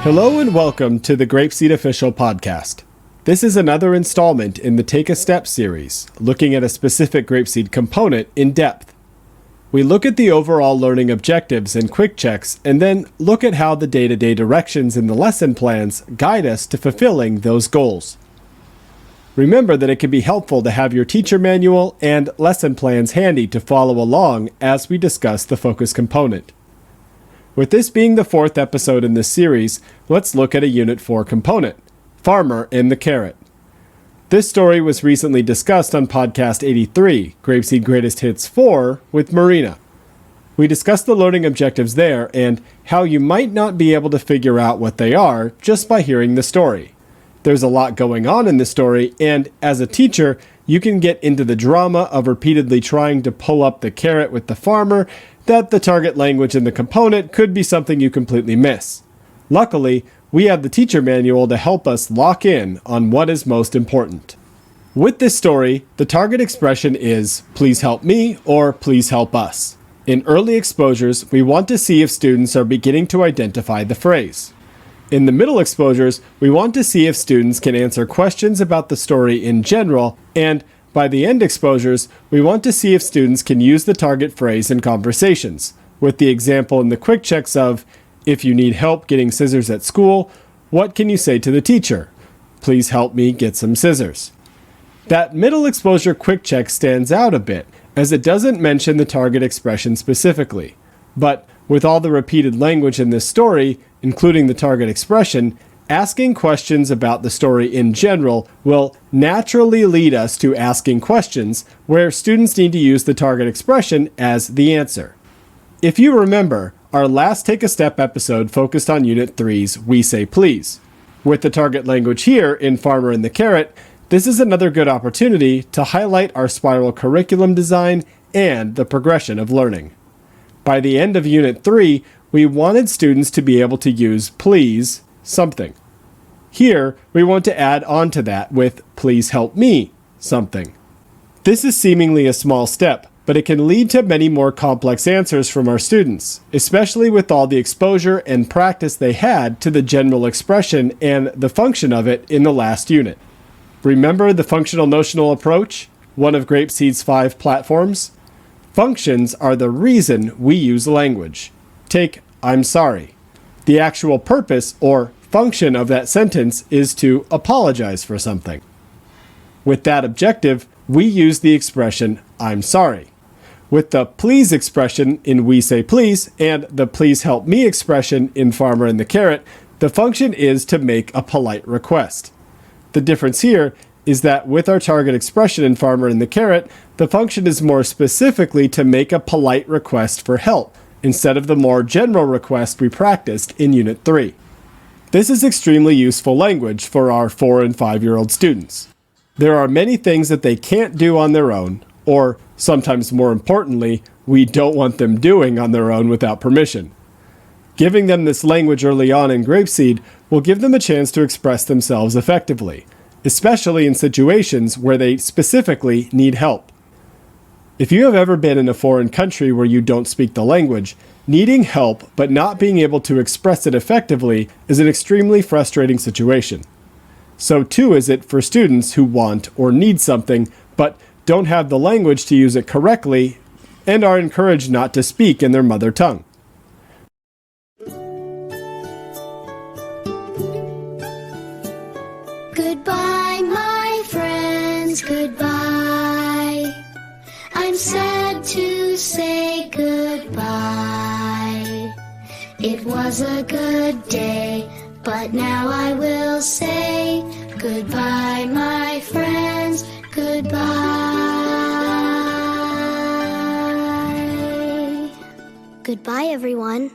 Hello and welcome to the GrapeSEED Official Podcast. This is another installment in the Take a Step series, looking at a specific GrapeSEED component in depth. We look at the overall learning objectives and quick checks, and then look at how the day-to-day directions in the lesson plans guide us to fulfilling those goals. Remember that it can be helpful to have your teacher manual and lesson plans handy to follow along as we discuss the focus component. With this being the fourth episode in this series, let's look at a Unit 4 component, Farmer and the Carrot. This story was recently discussed on Podcast 83, GrapeSEED Greatest Hits 4, with Marina. We discussed the learning objectives there and how you might not be able to figure out what they are just by hearing the story. There's a lot going on in the story, and as a teacher, you can get into the drama of repeatedly trying to pull up the carrot with the farmer that the target language in the component could be something you completely miss. Luckily, we have the teacher manual to help us lock in on what is most important. With this story, the target expression is, "Please help me," or "Please help us." In early exposures, we want to see if students are beginning to identify the phrase. In the middle exposures, we want to see if students can answer questions about the story in general, and by the end exposures, we want to see if students can use the target phrase in conversations, with the example in the quick checks of, if you need help getting scissors at school, what can you say to the teacher? Please help me get some scissors. That middle exposure quick check stands out a bit, as it doesn't mention the target expression specifically. But with all the repeated language in this story, including the target expression, asking questions about the story in general will naturally lead us to asking questions where students need to use the target expression as the answer. If you remember, our last Take a Step episode focused on Unit 3's We Say Please. With the target language here in Farmer and the Carrot, this is another good opportunity to highlight our spiral curriculum design and the progression of learning. By the end of Unit 3, we wanted students to be able to use please something. Here, we want to add on to that with please help me something. This is seemingly a small step, but it can lead to many more complex answers from our students, especially with all the exposure and practice they had to the general expression and the function of it in the last unit. Remember the functional notional approach, one of GrapeSEED's 5 platforms? Functions are the reason we use language. Take I'm sorry. The actual purpose or function of that sentence is to apologize for something. With that objective, we use the expression I'm sorry. With the please expression in We Say Please and the please help me expression in Farmer and the Carrot, the function is to make a polite request. The difference here is that with our target expression in Farmer and the Carrot, the function is more specifically to make a polite request for help, instead of the more general request we practiced in Unit 3. This is extremely useful language for our 4- and 5-year-old students. There are many things that they can't do on their own, or sometimes more importantly, we don't want them doing on their own without permission. Giving them this language early on in GrapeSEED will give them a chance to express themselves effectively, especially in situations where they specifically need help. If you have ever been in a foreign country where you don't speak the language, needing help but not being able to express it effectively is an extremely frustrating situation. So too is it for students who want or need something but don't have the language to use it correctly and are encouraged not to speak in their mother tongue. Goodbye, my friends, goodbye. I'm sad to say goodbye. It was a good day, but now I will say goodbye, my friends, goodbye. Goodbye, everyone.